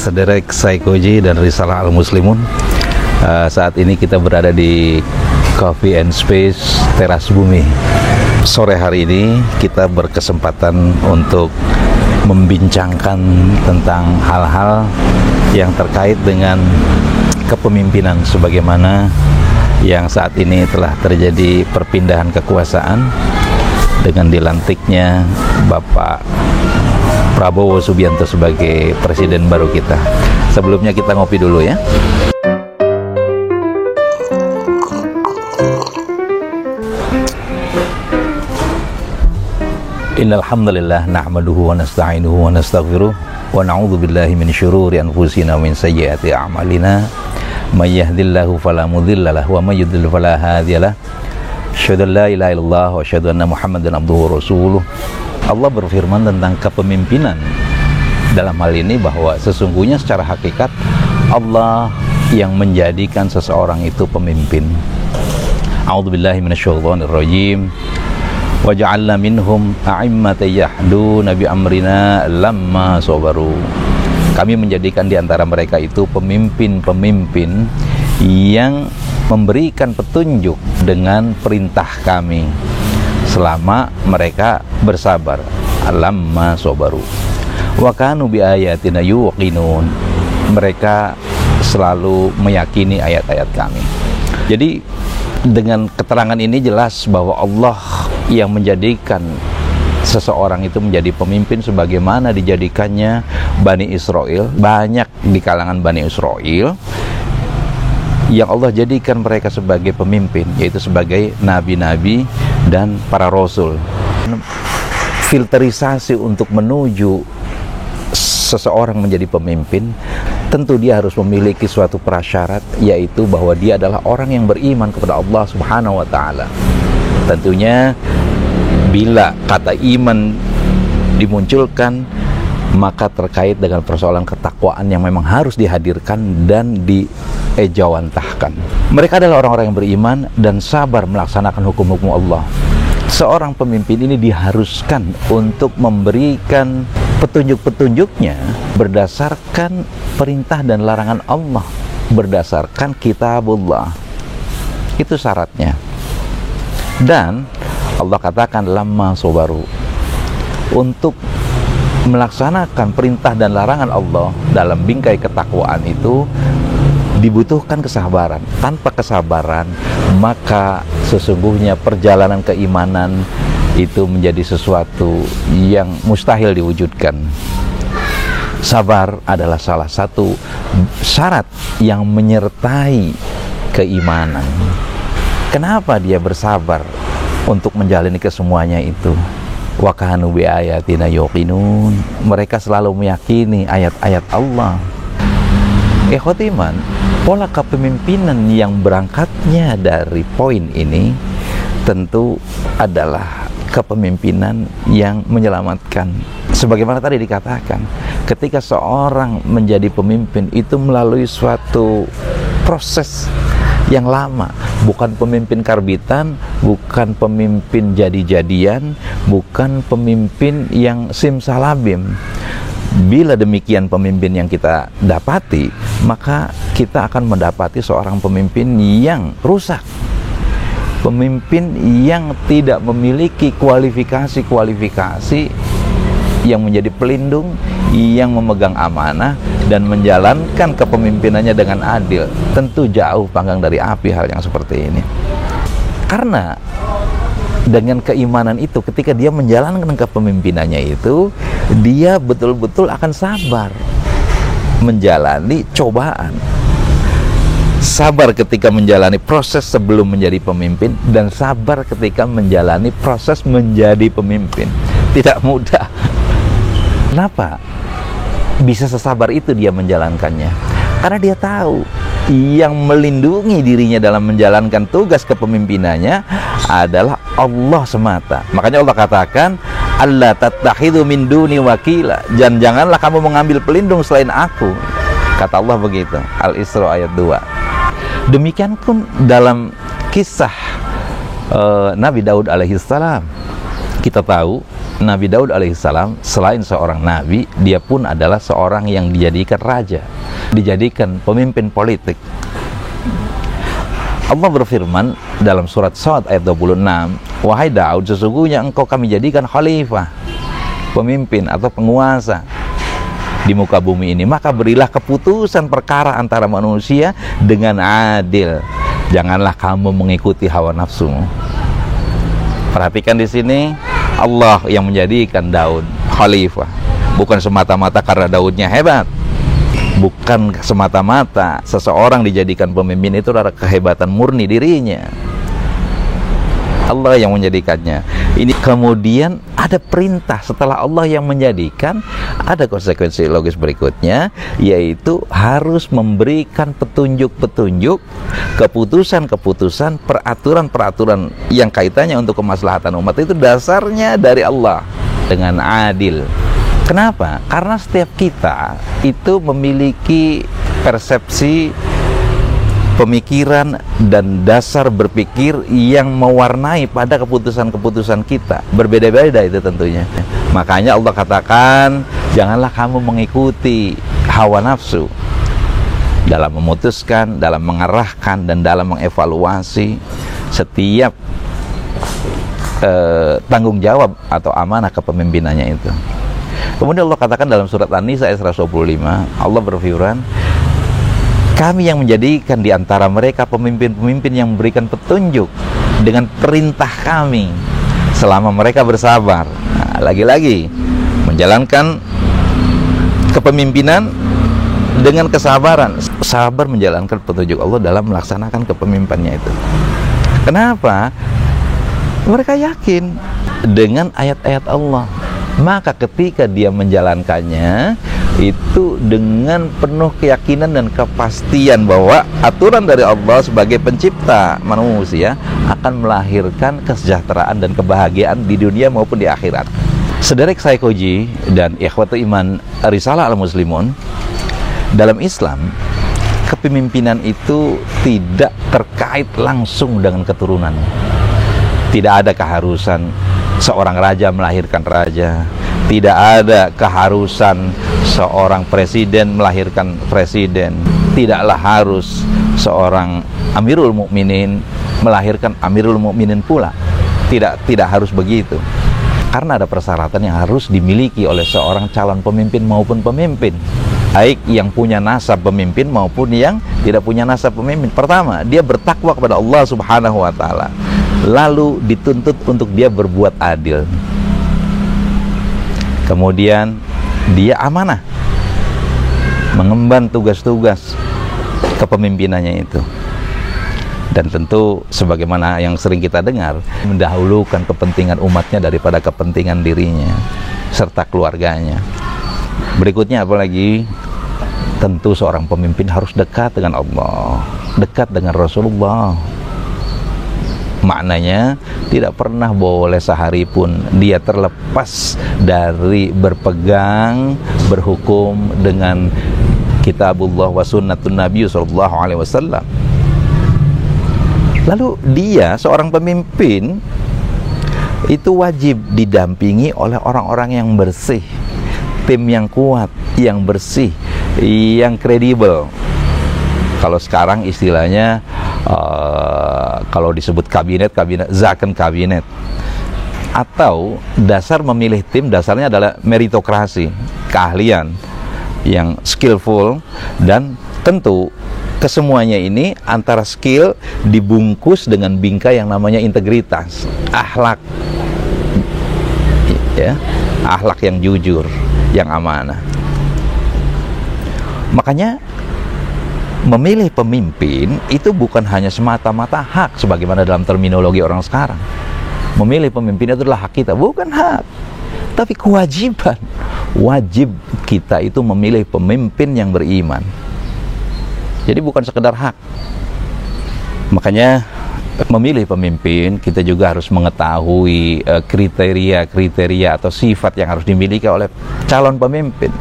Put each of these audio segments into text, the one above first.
Sederek Saikoji dan Risalah Al-Muslimun. Saat ini kita berada di Coffee and Space Teras Bumi. Sore hari ini kita berkesempatan untuk membincangkan tentang hal-hal yang terkait dengan kepemimpinan, sebagaimana yang saat ini telah terjadi perpindahan kekuasaan dengan dilantiknya Bapak Prabowo Subianto sebagai presiden baru kita. Sebelumnya kita ngopi dulu ya. Innal hamdalillah nahmaduhu wa nasta'inuhu wa nastaghfiruh wa na'udzu billahi min syururi anfusina wa min sayyiati a'malina. May yahdihillahu fala mudilla lahu wa may yudlil fala hadiyalah. Asyhadu an la ilaha illallah wa asyhadu anna Muhammadan abduhu wa rasuluh. Allah berfirman tentang kepemimpinan dalam hal ini bahwa sesungguhnya secara hakikat Allah yang menjadikan seseorang itu pemimpin. A'udzubillahi minasyaitonir rajim. Wa ja'alna minhum a'immatan yahduna bi amrina lamma sabaru. Kami menjadikan di antara mereka itu pemimpin-pemimpin yang memberikan petunjuk dengan perintah kami selama mereka bersabar. Lamma sabaru. Wa kanu bi ayatina yuqinun. Mereka selalu meyakini ayat-ayat kami. Jadi dengan keterangan ini jelas bahwa Allah yang menjadikan seseorang itu menjadi pemimpin sebagaimana dijadikannya Bani Israel. Banyak di kalangan Bani Israel yang Allah jadikan mereka sebagai pemimpin, yaitu sebagai nabi-nabi dan para rasul. Filterisasi untuk menuju seseorang menjadi pemimpin, tentu dia harus memiliki suatu prasyarat, yaitu bahwa dia adalah orang yang beriman kepada Allah Subhanahu wa Ta'ala. Tentunya bila kata iman dimunculkan, maka terkait dengan persoalan ketakwaan yang memang harus dihadirkan dan diejawantahkan. Mereka adalah orang-orang yang beriman dan sabar melaksanakan hukum-hukum Allah. Seorang pemimpin ini diharuskan untuk memberikan petunjuk-petunjuknya berdasarkan perintah dan larangan Allah, berdasarkan kitabullah. Itu syaratnya. Dan Allah katakan lamma sabaru. Untuk melaksanakan perintah dan larangan Allah dalam bingkai ketakwaan itu dibutuhkan kesabaran. Tanpa kesabaran, maka sesungguhnya perjalanan keimanan itu menjadi sesuatu yang mustahil diwujudkan. Sabar adalah salah satu syarat yang menyertai keimanan. Kenapa dia bersabar untuk menjalani kesemuanya itu? Wa kanu bi ayatina yuqinun. Mereka selalu meyakini ayat-ayat Allah. Ikhwatiman, pola kepemimpinan yang berangkatnya dari poin ini tentu adalah kepemimpinan yang menyelamatkan. Sebagaimana tadi dikatakan, ketika seorang menjadi pemimpin itu melalui suatu proses yang lama, bukan pemimpin karbitan, bukan pemimpin jadi-jadian, bukan pemimpin yang simsalabim. Bila demikian pemimpin yang kita dapati, maka kita akan mendapati seorang pemimpin yang rusak, pemimpin yang tidak memiliki kualifikasi yang menjadi pelindung, yang memegang amanah dan menjalankan kepemimpinannya dengan adil. Tentu jauh panggang dari api hal yang seperti ini. Karena dengan keimanan itu, ketika dia menjalankan kepemimpinannya itu, dia betul-betul akan sabar menjalani cobaan. Sabar ketika menjalani proses sebelum menjadi pemimpin, dan sabar ketika menjalani proses menjadi pemimpin. Tidak mudah. Kenapa bisa sesabar itu dia menjalankannya? Karena dia tahu yang melindungi dirinya dalam menjalankan tugas kepemimpinannya adalah Allah semata. Makanya Allah katakan, Allah tattakhidhu min duni wakila. Janganlah kamu mengambil pelindung selain aku. Kata Allah begitu. Al-Isra ayat 2. Demikian pun dalam kisah Nabi Daud alaihissalam, kita tahu Nabi Daud alaihissalam selain seorang nabi, dia pun adalah seorang yang dijadikan raja, dijadikan pemimpin politik. Allah berfirman dalam surat Shad ayat 26, wahai Daud, sesungguhnya engkau kami jadikan khalifah, pemimpin atau penguasa di muka bumi ini, maka berilah keputusan perkara antara manusia dengan adil. Janganlah kamu mengikuti hawa nafsumu. Perhatikan di sini, Allah yang menjadikan Daud khalifah, bukan semata-mata karena Daudnya hebat, bukan semata-mata seseorang dijadikan pemimpin itu adalah kehebatan murni dirinya. Allah yang menjadikannya. Ini kemudian ada perintah setelah Allah yang menjadikan, ada konsekuensi logis berikutnya, yaitu harus memberikan petunjuk-petunjuk, keputusan-keputusan, peraturan-peraturan yang kaitannya untuk kemaslahatan umat itu dasarnya dari Allah dengan adil. Kenapa? Karena setiap kita itu memiliki persepsi, pemikiran dan dasar berpikir yang mewarnai pada keputusan-keputusan kita. Berbeda-beda itu tentunya. Makanya Allah katakan, janganlah kamu mengikuti hawa nafsu dalam memutuskan, dalam mengarahkan, dan dalam mengevaluasi setiap tanggung jawab atau amanah kepemimpinannya itu. Kemudian Allah katakan dalam surat An-Nisa ayat 125, Allah berfirman, kami yang menjadikan di antara mereka pemimpin-pemimpin yang memberikan petunjuk dengan perintah kami selama mereka bersabar. Nah, lagi-lagi menjalankan kepemimpinan dengan kesabaran, sabar menjalankan petunjuk Allah dalam melaksanakan kepemimpinannya itu. Kenapa? Mereka yakin dengan ayat-ayat Allah, maka ketika dia menjalankannya itu dengan penuh keyakinan dan kepastian bahwa aturan dari Allah sebagai pencipta manusia akan melahirkan kesejahteraan dan kebahagiaan di dunia maupun di akhirat. Sederek Saikoji dan ikhwatu iman Risalah al-Muslimun, dalam Islam kepemimpinan itu tidak terkait langsung dengan keturunan. Tidak ada keharusan seorang raja melahirkan raja, tidak ada keharusan seorang presiden melahirkan presiden, tidaklah harus seorang Amirul Mukminin melahirkan Amirul Mukminin pula. Tidak harus begitu. Karena ada persyaratan yang harus dimiliki oleh seorang calon pemimpin maupun pemimpin, baik yang punya nasab pemimpin maupun yang tidak punya nasab pemimpin. Pertama, dia bertakwa kepada Allah Subhanahu wa taala. Lalu dituntut untuk dia berbuat adil. Kemudian dia amanah mengemban tugas-tugas kepemimpinannya itu. Dan tentu sebagaimana yang sering kita dengar, mendahulukan kepentingan umatnya daripada kepentingan dirinya serta keluarganya. Berikutnya apalagi? Tentu seorang pemimpin harus dekat dengan Allah, dekat dengan Rasulullah. Maknanya tidak pernah boleh sehari pun dia terlepas dari berpegang, berhukum dengan kitabullah wa sunnatun Nabi sallallahu alaihi wasallam. Lalu dia seorang pemimpin itu wajib didampingi oleh orang-orang yang bersih, tim yang kuat, yang bersih, yang kredibel. Kalau sekarang istilahnya kalau disebut kabinet zakon kabinet. Atau dasar memilih tim dasarnya adalah meritokrasi, keahlian yang skillful, dan tentu kesemuanya ini antara skill dibungkus dengan bingkai yang namanya integritas, akhlak, ya, akhlak yang jujur, yang amanah. Makanya memilih pemimpin itu bukan hanya semata-mata hak sebagaimana dalam terminologi orang sekarang. Memilih pemimpin itu adalah hak kita, bukan hak, tapi kewajiban. Wajib kita itu memilih pemimpin yang beriman. Jadi bukan sekedar hak. Makanya memilih pemimpin kita juga harus mengetahui kriteria-kriteria atau sifat yang harus dimiliki oleh calon pemimpin.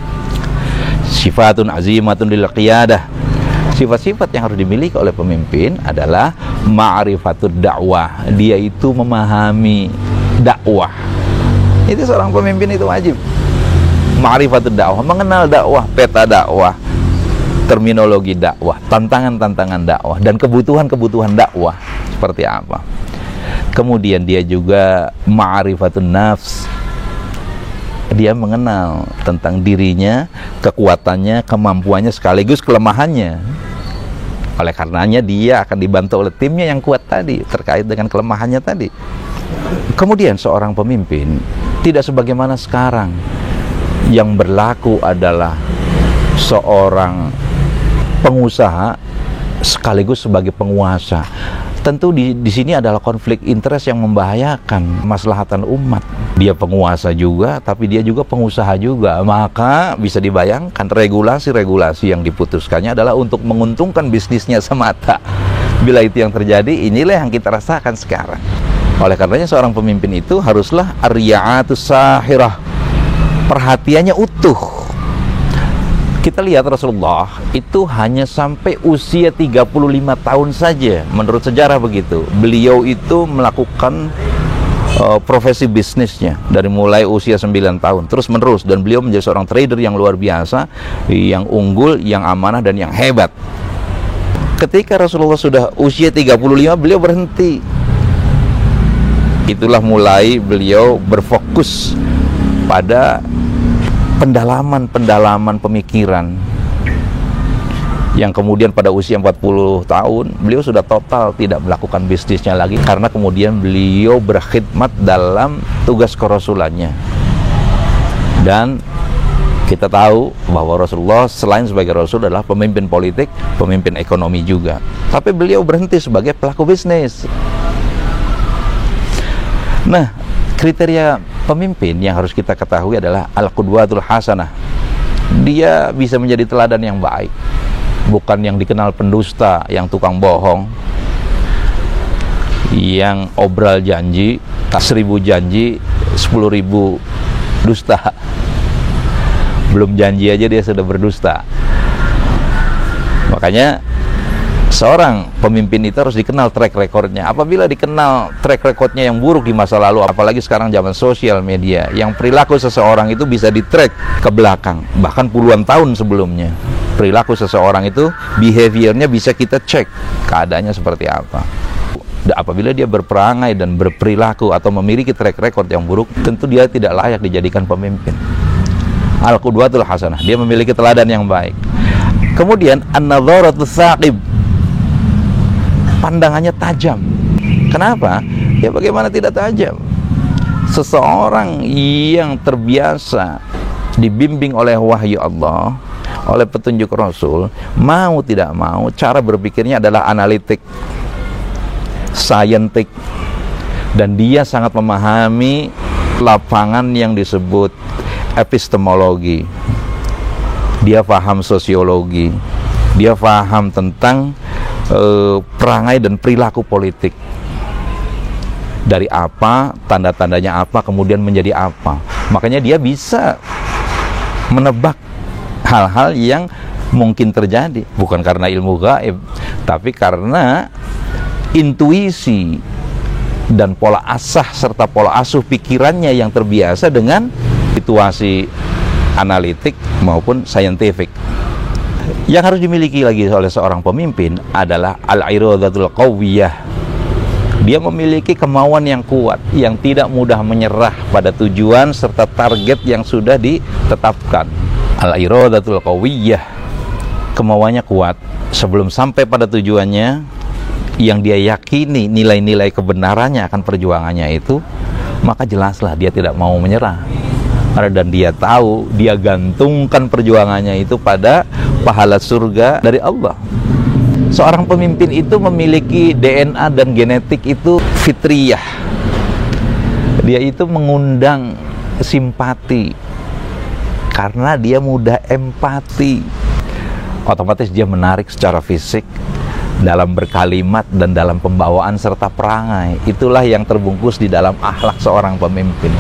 Sifatun azimatun lil qiyadah. Sifat-sifat yang harus dimiliki oleh pemimpin adalah ma'rifatud dakwah. Dia itu memahami dakwah. Itu seorang pemimpin itu wajib. Ma'rifatud dakwah, mengenal dakwah, peta dakwah, terminologi dakwah, tantangan-tantangan dakwah, dan kebutuhan-kebutuhan dakwah seperti apa. Kemudian dia juga ma'rifatun nafs. Dia mengenal tentang dirinya, kekuatannya, kemampuannya, sekaligus kelemahannya. Oleh karenanya dia akan dibantu oleh timnya yang kuat tadi, terkait dengan kelemahannya tadi. Kemudian seorang pemimpin tidak sebagaimana sekarang, yang berlaku adalah seorang pengusaha sekaligus sebagai penguasa. Tentu di sini adalah konflik interest yang membahayakan maslahatan umat. Dia penguasa juga, tapi dia juga pengusaha juga. Maka bisa dibayangkan regulasi-regulasi yang diputuskannya adalah untuk menguntungkan bisnisnya semata. Bila itu yang terjadi, inilah yang kita rasakan sekarang. Oleh karenanya seorang pemimpin itu haruslah ar-riya'atus sahirah. Perhatiannya utuh. Kita lihat Rasulullah itu hanya sampai usia 35 tahun saja, menurut sejarah begitu. Beliau itu melakukan profesi bisnisnya dari mulai usia 9 tahun terus menerus, dan beliau menjadi seorang trader yang luar biasa, yang unggul, yang amanah, dan yang hebat. Ketika Rasulullah sudah usia 35, beliau berhenti. Itulah mulai beliau berfokus pada pendalaman pemikiran, yang kemudian pada usia 40 tahun beliau sudah total tidak melakukan bisnisnya lagi, karena kemudian beliau berkhidmat dalam tugas kerasulannya. Dan kita tahu bahwa Rasulullah selain sebagai Rasul adalah pemimpin politik, pemimpin ekonomi juga, tapi beliau berhenti sebagai pelaku bisnis. Nah, kriteria pemimpin yang harus kita ketahui adalah al-qudwatul hasanah. Dia bisa menjadi teladan yang baik, bukan yang dikenal pendusta, yang tukang bohong, yang obral janji, 1000 janji, 10.000 dusta. Belum janji aja dia sudah berdusta. Makanya seorang pemimpin itu harus dikenal track recordnya. Apabila dikenal track recordnya yang buruk di masa lalu, apalagi sekarang zaman sosial media, yang perilaku seseorang itu bisa di-track ke belakang, bahkan puluhan tahun sebelumnya. Perilaku seseorang itu, behaviornya bisa kita cek keadaannya seperti apa. Apabila dia berperangai dan berperilaku atau memiliki track record yang buruk, tentu dia tidak layak dijadikan pemimpin. Al-qudwatul hasanah, dia memiliki teladan yang baik. Kemudian an-nadharatus saqib, pandangannya tajam. Kenapa? Ya bagaimana tidak tajam? Seseorang yang terbiasa dibimbing oleh wahyu Allah, oleh petunjuk Rasul, mau tidak mau cara berpikirnya adalah analitik, saintik, dan dia sangat memahami lapangan yang disebut epistemologi. Dia paham sosiologi, dia paham tentang perangai dan perilaku politik. Dari apa, tanda-tandanya apa, kemudian menjadi apa. Makanya dia bisa menebak hal-hal yang mungkin terjadi, bukan karena ilmu gaib, tapi karena intuisi dan pola asah serta pola asuh pikirannya yang terbiasa dengan situasi analitik maupun saintifik. Yang harus dimiliki lagi oleh seorang pemimpin adalah al-iradatul qawiyah. Dia memiliki kemauan yang kuat, yang tidak mudah menyerah pada tujuan serta target yang sudah ditetapkan. Al-iradatul qawiyah, kemauannya kuat sebelum sampai pada tujuannya, yang dia yakini nilai-nilai kebenarannya akan perjuangannya itu, maka jelaslah dia tidak mau menyerah. Dan dia tahu, dia gantungkan perjuangannya itu pada pahala surga dari Allah. Seorang pemimpin itu memiliki DNA dan genetik itu fitriyah. Dia itu mengundang simpati karena dia mudah empati. Otomatis dia menarik secara fisik, dalam berkalimat dan dalam pembawaan serta perangai. Itulah yang terbungkus di dalam akhlak seorang pemimpin.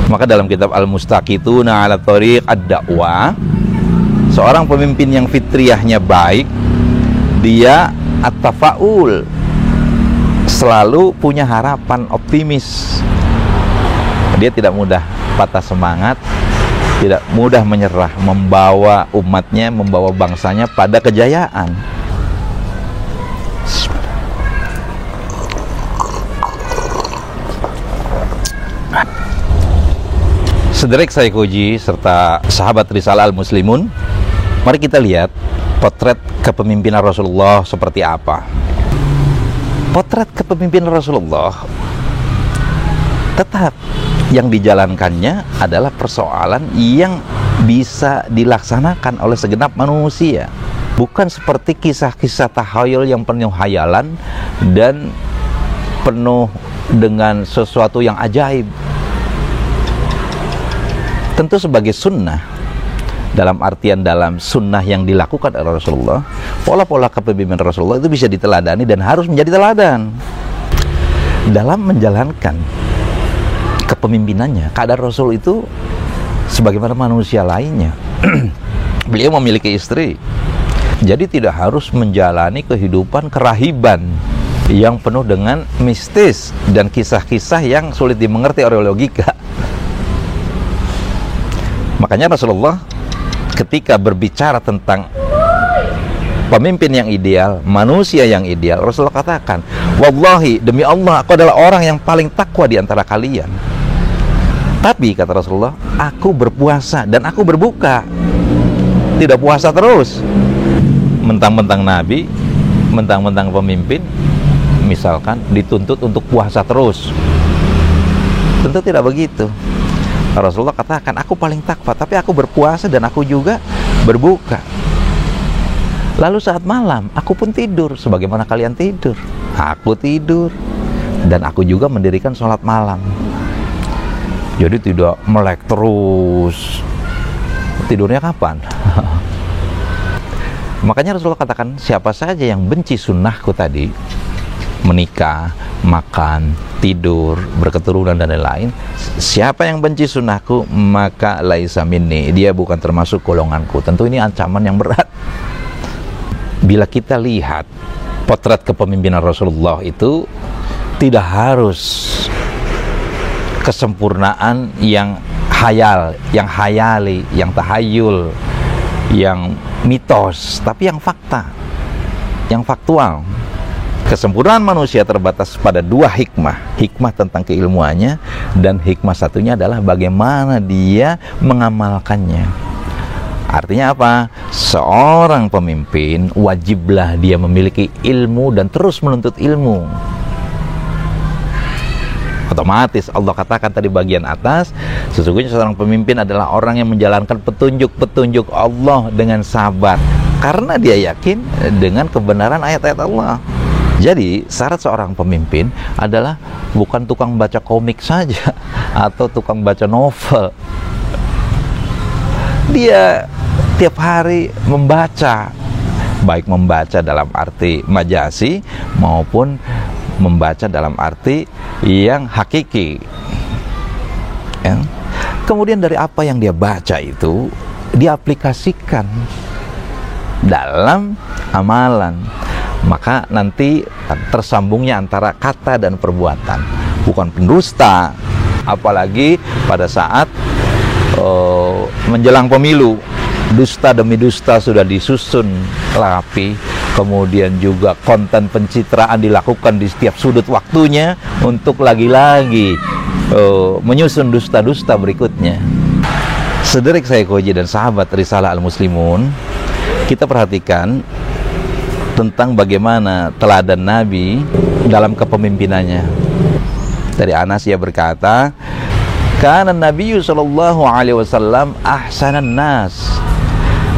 Maka dalam kitab Al-Mustaqituna ala Thariq Ad-Da'wah, seorang pemimpin yang fitriyahnya baik, dia at-tafa'ul, selalu punya harapan, optimis. Dia tidak mudah patah semangat, tidak mudah menyerah, membawa umatnya, membawa bangsanya pada kejayaan. Sederek saya Koji serta sahabat Risalah Al-Muslimun, mari kita lihat potret kepemimpinan Rasulullah seperti apa. Potret kepemimpinan Rasulullah tetap yang dijalankannya adalah persoalan yang bisa dilaksanakan oleh segenap manusia, bukan seperti kisah-kisah tahayul yang penuh hayalan dan penuh dengan sesuatu yang ajaib. Tentu sebagai sunnah, dalam artian dalam sunnah yang dilakukan oleh Rasulullah, pola-pola kepemimpinan Rasulullah itu bisa diteladani dan harus menjadi teladan dalam menjalankan kepemimpinannya. Keadaan Rasul itu sebagaimana manusia lainnya. Beliau memiliki istri, jadi tidak harus menjalani kehidupan kerahiban yang penuh dengan mistis dan kisah-kisah yang sulit dimengerti oleh logika. Makanya Rasulullah ketika berbicara tentang pemimpin yang ideal, manusia yang ideal, Rasulullah katakan, wallahi, demi Allah, aku adalah orang yang paling takwa di antara kalian. Tapi kata Rasulullah, aku berpuasa dan aku berbuka, tidak puasa terus. Mentang-mentang Nabi, mentang-mentang pemimpin, misalkan dituntut untuk puasa terus. Tentu tidak begitu. Rasulullah katakan, aku paling takwa, tapi aku berpuasa dan aku juga berbuka. Lalu saat malam, aku pun tidur sebagaimana kalian tidur. Aku tidur dan aku juga mendirikan sholat malam. Jadi tidak melek terus. Tidurnya kapan? Makanya Rasulullah katakan, siapa saja yang benci sunnahku tadi, menikah, makan, tidur, berketurunan dan lain-lain, siapa yang benci sunnahku, maka laisa minni, dia bukan termasuk golonganku. Tentu ini ancaman yang berat. Bila kita lihat potret kepemimpinan Rasulullah itu tidak harus kesempurnaan yang hayal, yang hayali, yang tahayul, yang mitos, tapi yang fakta, yang faktual. Kesempurnaan manusia terbatas pada dua hikmah. Hikmah tentang keilmuannya, dan hikmah satunya adalah bagaimana dia mengamalkannya. Artinya apa? Seorang pemimpin wajiblah dia memiliki ilmu dan terus menuntut ilmu. Otomatis Allah katakan tadi bagian atas, sesungguhnya seorang pemimpin adalah orang yang menjalankan petunjuk-petunjuk Allah dengan sabar, karena dia yakin dengan kebenaran ayat-ayat Allah. Jadi syarat seorang pemimpin adalah bukan tukang baca komik saja atau tukang baca novel. Dia tiap hari membaca, baik membaca dalam arti majasi maupun membaca dalam arti yang hakiki. Ya. Kemudian dari apa yang dia baca itu diaplikasikan dalam amalan, maka nanti tersambungnya antara kata dan perbuatan, bukan pendusta. Apalagi pada saat menjelang pemilu, dusta demi dusta sudah disusun rapi, kemudian juga konten pencitraan dilakukan di setiap sudut waktunya untuk lagi-lagi menyusun dusta-dusta berikutnya. Sederek saya Koji dan sahabat Risalah Al-Muslimun, kita perhatikan tentang bagaimana teladan Nabi dalam kepemimpinannya. Dari Anas ia berkata, kana Nabi sallallahu alaihi wasallam ahsanan nas.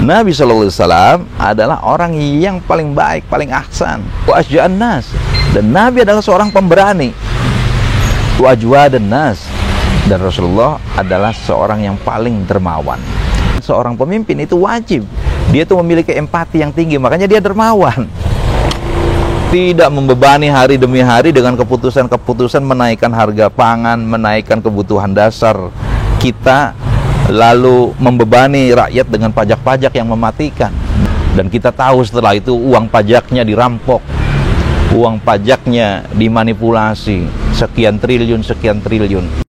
Nabi sallallahu alaihi wasallam adalah orang yang paling baik, paling ahsan. Wa asja'an nas. Dan Nabi adalah seorang pemberani. Wa ajwadan nas. Dan Rasulullah adalah seorang yang paling dermawan. Seorang pemimpin itu wajib dia itu memiliki empati yang tinggi, makanya dia dermawan. Tidak membebani hari demi hari dengan keputusan-keputusan menaikkan harga pangan, menaikkan kebutuhan dasar kita, lalu membebani rakyat dengan pajak-pajak yang mematikan. Dan kita tahu setelah itu uang pajaknya dirampok, uang pajaknya dimanipulasi, sekian triliun